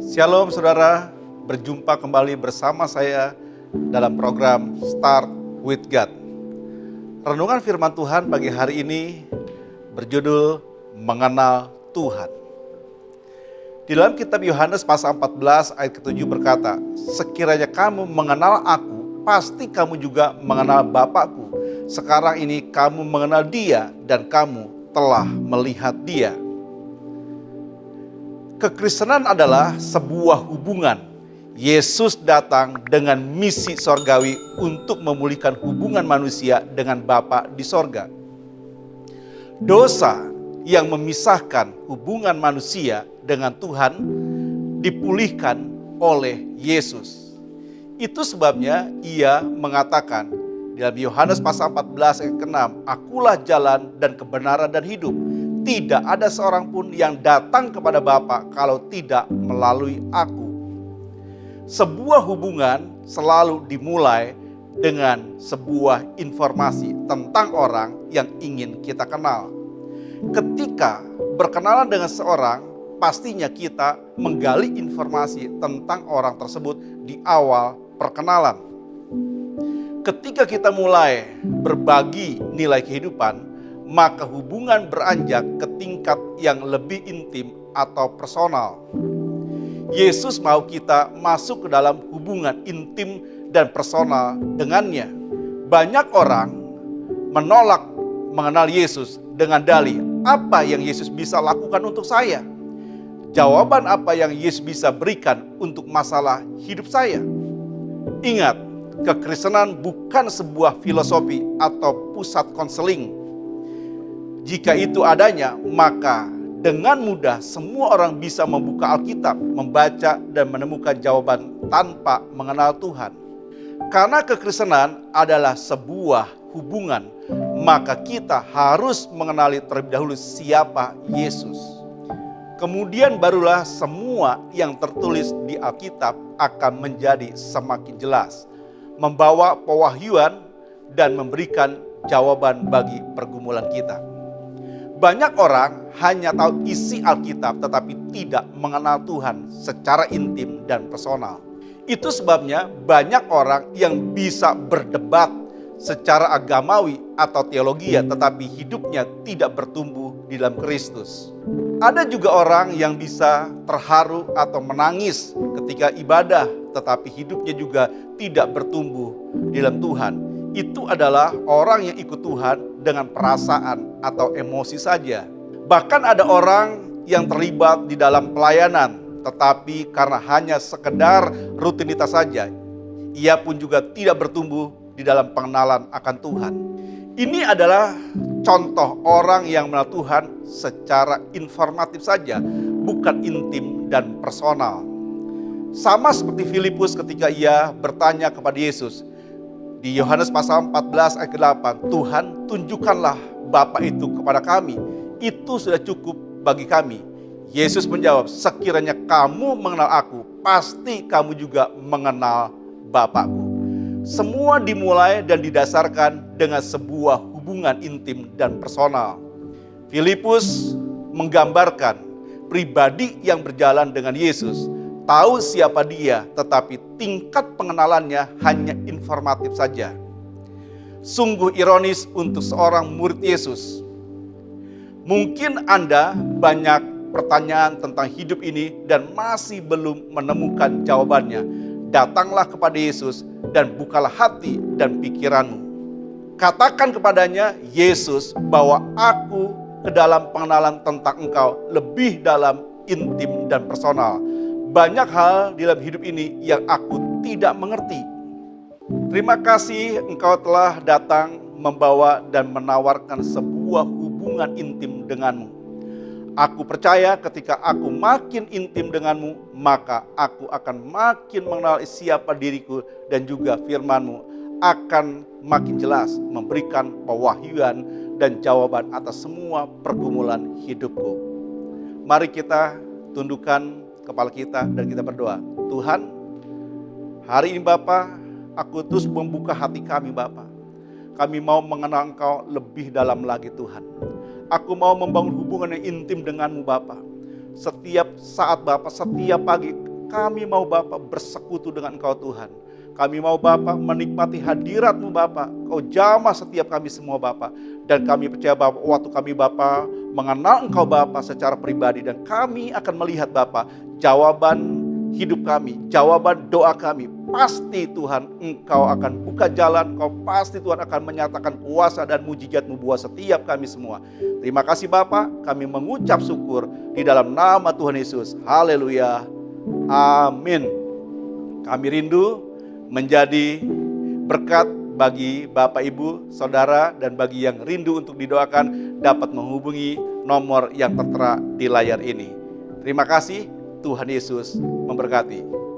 Shalom saudara, berjumpa kembali bersama saya dalam program Start with God. Renungan firman Tuhan pagi hari ini berjudul Mengenal Tuhan. Di dalam kitab Yohanes pasal 14 ayat ke-7 berkata, "Sekiranya kamu mengenal aku, pasti kamu juga mengenal Bapakku. Sekarang ini kamu mengenal Dia dan kamu telah melihat Dia." Kekristenan adalah sebuah hubungan. Yesus datang dengan misi sorgawi untuk memulihkan hubungan manusia dengan Bapa di sorga. Dosa yang memisahkan hubungan manusia dengan Tuhan dipulihkan oleh Yesus. Itu sebabnya ia mengatakan dalam Yohanes pasal 14 ayat ke-6, "Akulah jalan dan kebenaran dan hidup. Tidak ada seorang pun yang datang kepada Bapa kalau tidak melalui aku." Sebuah hubungan selalu dimulai dengan sebuah informasi tentang orang yang ingin kita kenal. Ketika berkenalan dengan seorang, pastinya kita menggali informasi tentang orang tersebut di awal perkenalan. Ketika kita mulai berbagi nilai kehidupan, maka hubungan beranjak ke tingkat yang lebih intim atau personal. Yesus mau kita masuk ke dalam hubungan intim dan personal dengannya. Banyak orang menolak mengenal Yesus dengan dalih, apa yang Yesus bisa lakukan untuk saya? Jawaban apa yang Yesus bisa berikan untuk masalah hidup saya? Ingat, kekristenan bukan sebuah filosofi atau pusat konseling. Jika itu adanya, maka dengan mudah semua orang bisa membuka Alkitab, membaca dan menemukan jawaban tanpa mengenal Tuhan. Karena kekristenan adalah sebuah hubungan, maka kita harus mengenali terlebih dahulu siapa Yesus. Kemudian barulah semua yang tertulis di Alkitab akan menjadi semakin jelas, membawa pewahyuan dan memberikan jawaban bagi pergumulan kita. Banyak orang hanya tahu isi Alkitab tetapi tidak mengenal Tuhan secara intim dan personal. Itu sebabnya banyak orang yang bisa berdebat secara agamawi atau teologi tetapi hidupnya tidak bertumbuh di dalam Kristus. Ada juga orang yang bisa terharu atau menangis ketika ibadah tetapi hidupnya juga tidak bertumbuh di dalam Tuhan. Itu adalah orang yang ikut Tuhan dengan perasaan atau emosi saja. Bahkan ada orang yang terlibat di dalam pelayanan, tetapi karena hanya sekedar rutinitas saja, ia pun juga tidak bertumbuh di dalam pengenalan akan Tuhan. Ini adalah contoh orang yang mengenal Tuhan secara informatif saja, bukan intim dan personal. Sama seperti Filipus ketika ia bertanya kepada Yesus, di Yohanes pasal 14 ayat ke-8, "Tuhan, tunjukkanlah Bapa itu kepada kami. Itu sudah cukup bagi kami." Yesus menjawab, "Sekiranya kamu mengenal aku, pasti kamu juga mengenal Bapakku." Semua dimulai dan didasarkan dengan sebuah hubungan intim dan personal. Filipus menggambarkan pribadi yang berjalan dengan Yesus, tahu siapa dia, tetapi tingkat pengenalannya hanya informatif saja. Sungguh ironis untuk seorang murid Yesus. Mungkin Anda banyak pertanyaan tentang hidup ini dan masih belum menemukan jawabannya. Datanglah kepada Yesus dan bukalah hati dan pikiranmu. Katakan kepadanya, "Yesus, bawa aku ke dalam pengenalan tentang Engkau lebih dalam, intim dan personal. Banyak hal di dalam hidup ini yang aku tidak mengerti. Terima kasih Engkau telah datang membawa dan menawarkan sebuah hubungan intim denganmu. Aku percaya ketika aku makin intim denganmu, maka aku akan makin mengenal siapa diriku dan juga firman-Mu akan makin jelas memberikan pewahyuan dan jawaban atas semua pergumulan hidupku." Mari kita tundukkan kepala kita dan kita berdoa. Tuhan, hari ini Bapa, aku terus membuka hati kami Bapa. Kami mau mengenal Engkau lebih dalam lagi Tuhan. Aku mau membangun hubungan yang intim denganmu Bapa. Setiap saat Bapa, setiap pagi Kami mau Bapa bersekutu dengan Engkau Tuhan. Kami mau Bapa menikmati hadirat-Mu Bapa. Kau jamah setiap kami semua Bapa. Dan kami percaya Bapa, waktu kami Bapa mengenal Engkau Bapa secara pribadi, dan kami akan melihat Bapa jawaban hidup kami, jawaban doa kami. Pasti Tuhan Engkau akan buka jalan, Engkau pasti Tuhan akan menyatakan kuasa dan mujizat-Mu buat setiap kami semua. Terima kasih Bapa, kami mengucap syukur di dalam nama Tuhan Yesus. Haleluya. Amin. Kami rindu menjadi berkat bagi Bapak, Ibu, Saudara, dan bagi yang rindu untuk didoakan dapat menghubungi nomor yang tertera di layar ini. Terima kasih, Tuhan Yesus memberkati.